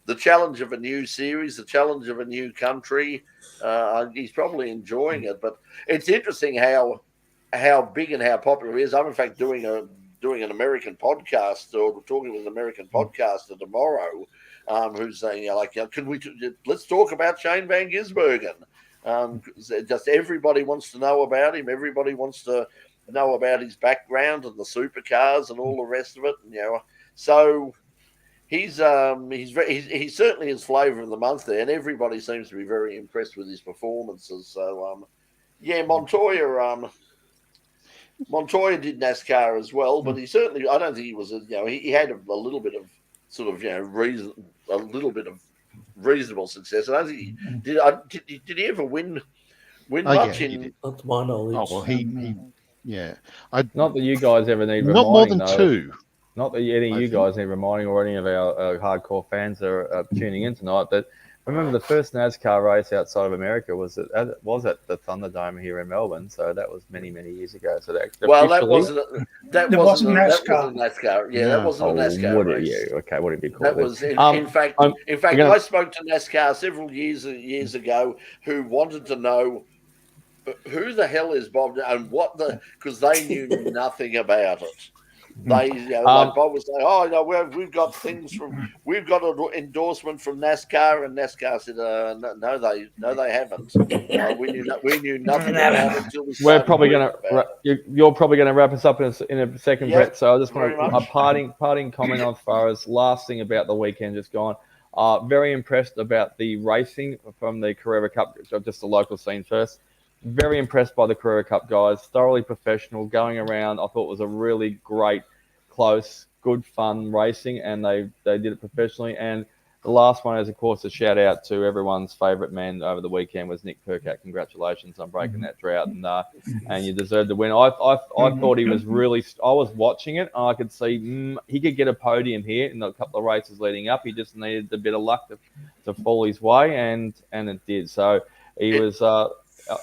the challenge of a new series, the challenge of a new country. He's probably enjoying it, but it's interesting how big and how popular he is. I'm in fact doing an American podcast, or talking with an American podcaster tomorrow, who's saying, let's talk about Shane Van Gisbergen. Just everybody wants to know about him. Everybody wants to know about his background and the supercars and all the rest of it. So he's certainly his flavour of the month there, and everybody seems to be very impressed with his performances. So Montoya did NASCAR as well, but he certainly, I don't think he was he had a little bit of sort of a little bit of reasonable success. I don't think he did. Did he ever win much? Not to my knowledge. Oh well, he not that you guys ever need reminding. Not more than two. Not that any of you guys need reminding, or any of our hardcore fans are tuning in tonight. But remember, the first NASCAR race outside of America was at the Thunderdome here in Melbourne. So that was many years ago. So that wasn't NASCAR. Yeah, that wasn't a NASCAR race. Okay, what did you call that? It was in fact. I spoke to NASCAR several years ago, who wanted to know who the hell is Bob and because they knew nothing about it. They, like Bob was saying, we've got an endorsement from NASCAR, and NASCAR said, no, they haven't. We knew nothing about it until we're probably going to. You're probably going to wrap us up in a second, Brett. So I just want a parting comment as far as last thing about the weekend just gone. Very impressed about the racing from the Carrera Cup, just the local scene first. Very impressed by the Carrera Cup guys. Thoroughly professional, going around. I thought it was a really great, close, good, fun racing, and they did it professionally. And the last one is, of course, a shout out to everyone's favourite man over the weekend was Nick Percat. Congratulations on breaking that drought, and you deserved the win. I thought he was really. I was watching it, and I could see he could get a podium here in a couple of races leading up. He just needed a bit of luck to fall his way, and it did. So he was.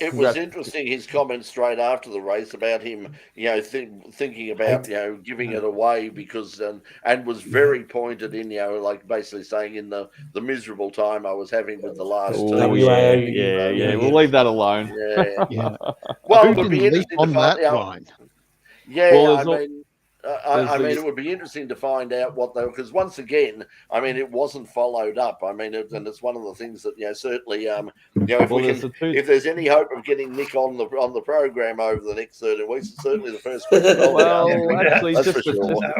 It was interesting, his comments straight after the race about him, thinking about, giving it away because, and was very pointed in, basically saying in the miserable time I was having with the last two. Yeah. We'll leave that alone. Yeah. Well, it would be interesting to find out. Yeah, I mean, it would be interesting to find out what they, because once again, I mean, it wasn't followed up. I mean, and it's one of the things that certainly, if there's any hope of getting Nick on the program over the next 13 weeks, it's certainly the first question. Actually,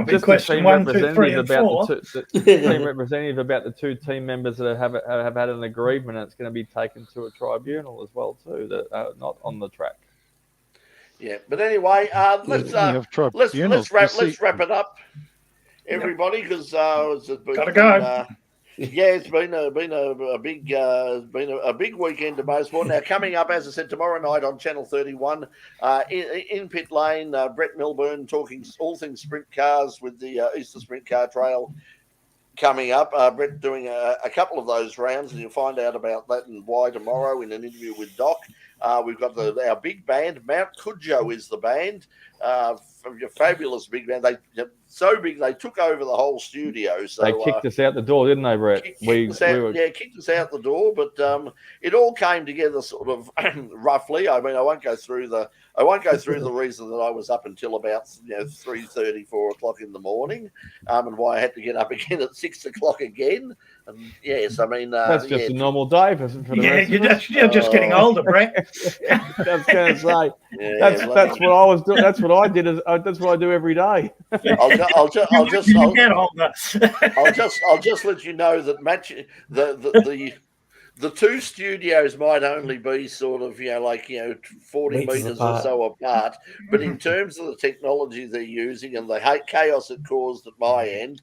just question 1, 2, 3, and 4. The team representative about the two team members that have had an agreement, and it's going to be taken to a tribunal as well too, that are not on the track. Yeah, but anyway, let's wrap it up, everybody, because gotta go. It's been a big weekend to motorsport. Now coming up, as I said, tomorrow night on Channel 31, in pit lane, Brett Milburn talking all things sprint cars with the Easter Sprint Car Trail coming up. Brett doing a couple of those rounds, and you'll find out about that and why tomorrow in an interview with Doc. We've got our big band. Mount Kudjo is the band. Fabulous big band. They're so big they took over the whole studio. So they kicked us out the door, didn't they, Brett? Kicked us out the door. But it all came together sort of roughly. I mean, I won't go through the reason that I was up until about 3:30, 4 o'clock in the morning, and why I had to get up again at 6 o'clock again. And yes, I mean that's just a normal day for the you're just getting older, Brett. That's going to say that's what I was doing. That's what I did. That's what I do every day. I'll just let you know that the two studios might only be sort of 40 meters or so apart, but in terms of the technology they're using and the chaos it caused at my end,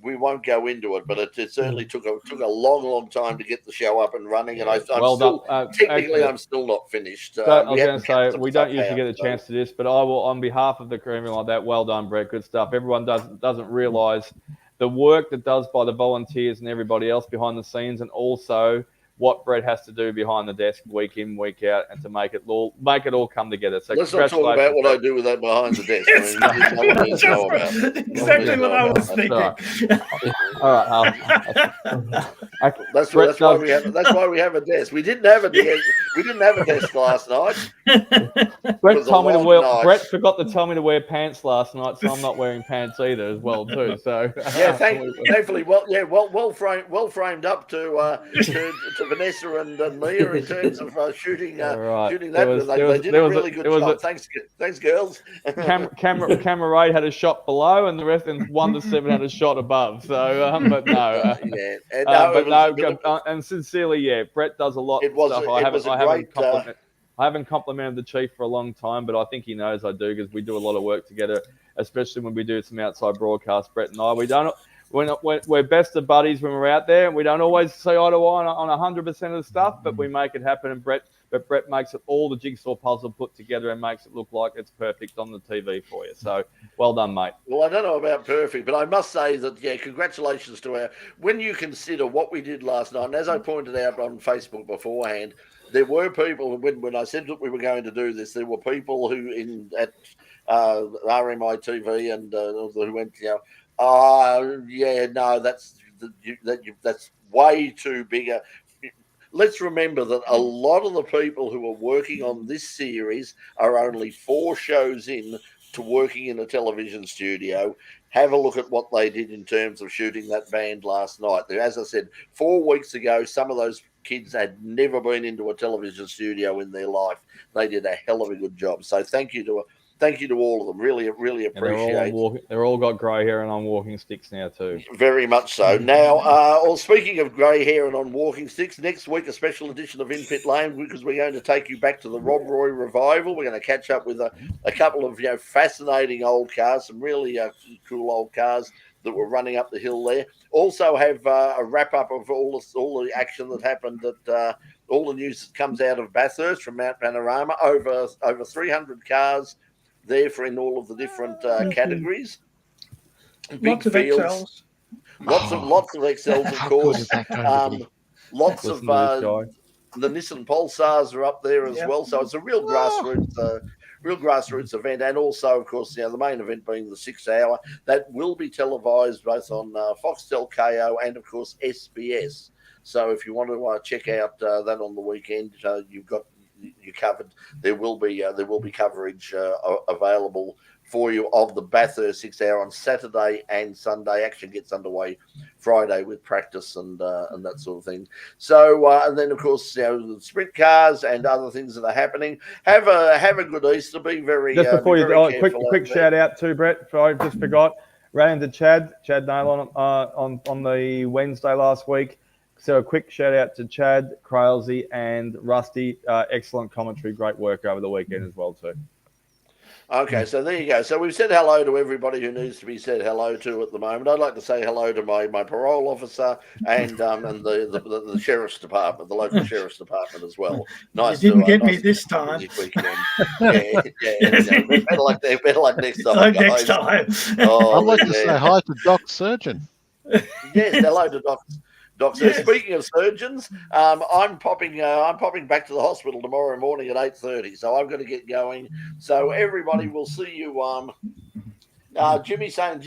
we won't go into it, but it certainly took a long time to get the show up and running. And I'm still not finished. I was going to say we don't usually get a chance to this, but I will, on behalf of the crew and like that. Well done, Brett. Good stuff. Everyone doesn't realise the work that does by the volunteers and everybody else behind the scenes, and also what Brett has to do behind the desk week in, week out, and to make it all come together. So let's not talk about what I do with that behind the desk. Exactly what I was thinking. All right. That's why we have a desk. We didn't have a desk. We didn't have a desk last night. Brett forgot to tell me to wear pants last night, so I'm not wearing pants either as well too. So yeah, thankfully, well framed up to Vanessa and Mia in terms of shooting shooting that. They did a really good job. Thanks, girls. Camera 8 had a shot below, and the rest, and 1 to 7 had a shot above. So, but no, and sincerely, yeah, Brett does a lot of stuff. I haven't complimented the Chief for a long time, but I think he knows I do, because we do a lot of work together, especially when we do some outside broadcasts. Brett and I, we're best of buddies when we're out there, and we don't always see eye to eye on 100% of the stuff, but we make it happen. And Brett makes it all the jigsaw puzzle put together and makes it look like it's perfect on the TV for you. So well done, mate. Well, I don't know about perfect, but I must say that, yeah, congratulations to when you consider what we did last night, and as I pointed out on Facebook beforehand, there were people, when I said that we were going to do this, there were people who at RMI TV and who went, that's way too big. Let's remember that a lot of the people who are working on this series are only 4 shows in to working in a television studio. Have a look at what they did in terms of shooting that band last night. As I said, 4 weeks ago, some of those kids had never been into a television studio in their life. They did a hell of a good job. So thank you to all of them. Really appreciate it. They're all got grey hair and on walking sticks now too. Very much so. Now, speaking of grey hair and on walking sticks, next week a special edition of In Pit Lane, because we're going to take you back to the Rob Roy revival. We're going to catch up with a couple of fascinating old cars, some really cool old cars that were running up the hill there. Also have a wrap up of all the action that happened at all the news that comes out of Bathurst from Mount Panorama. Over 300 cars there for in all of the different categories. Big fields, lots of XLs, of course. Lots of the Nissan Pulsars are up there as well. So it's a real grassroots event, and also, of course, the main event being the 6 hour that will be televised both on Foxtel, KO, and of course SBS. So if you want to check out that on the weekend, you've got you covered. There will be coverage available for you of the Bathurst 6 hour on Saturday and Sunday. Action gets underway Friday with practice and that sort of thing. So and then of course the sprint cars and other things that are happening. Have a good Easter. Be very just before you quick shout out to Brett. I just forgot. Ran into Chad Nail on the Wednesday last week. So a quick shout out to Chad, Crailsey, and Rusty. Excellent commentary, great work over the weekend as well too. Okay, so there you go. So we've said hello to everybody who needs to be said hello to at the moment. I'd like to say hello to my parole officer and the sheriff's department, the local sheriff's department as well. Nice. You didn't get me this time. Better like next time. Like next time. I'd like to say hi to Doc Surgeon. Yes, hello to Doc. So speaking of surgeons, I'm popping back to the hospital tomorrow morning at 8:30. So I've got to get going. So everybody will see you. Jimmy saying,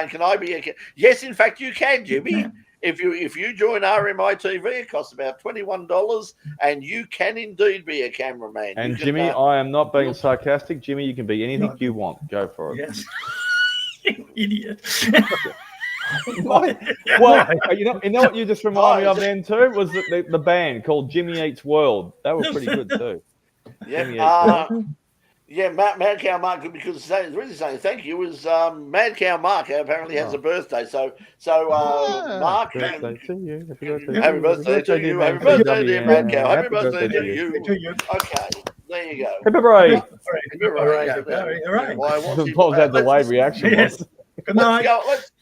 can I be a? Yes, in fact you can, Jimmy. If you join RMI TV, it costs about $21, and you can indeed be a cameraman. And Jimmy, I am not being sarcastic. Jimmy, you can be anything you want. Go for it. Yes. Idiot. Well, you know what you just reminded me of then too was the band called Jimmy Eats World. They were pretty good too. Mad Cow Mark, because the reason saying thank you is Mad Cow Mark apparently has a birthday. So Mark, happy birthday to you. Happy birthday, dear Mad Cow. Happy birthday to you. Okay, there you go. Happy birthday. All right. Paul's had the delayed reaction. Yes. Good night.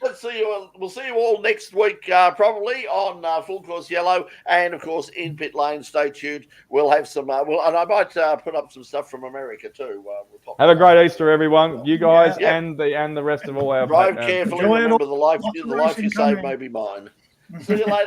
Let's see you. We'll see you all next week, probably on Full Course Yellow, and of course in pit lane. Stay tuned. We'll have some. And I might put up some stuff from America too. Have a great Easter, everyone. You guys and the rest of all our. Drive carefully. Remember, the life you save may be mine. See you later.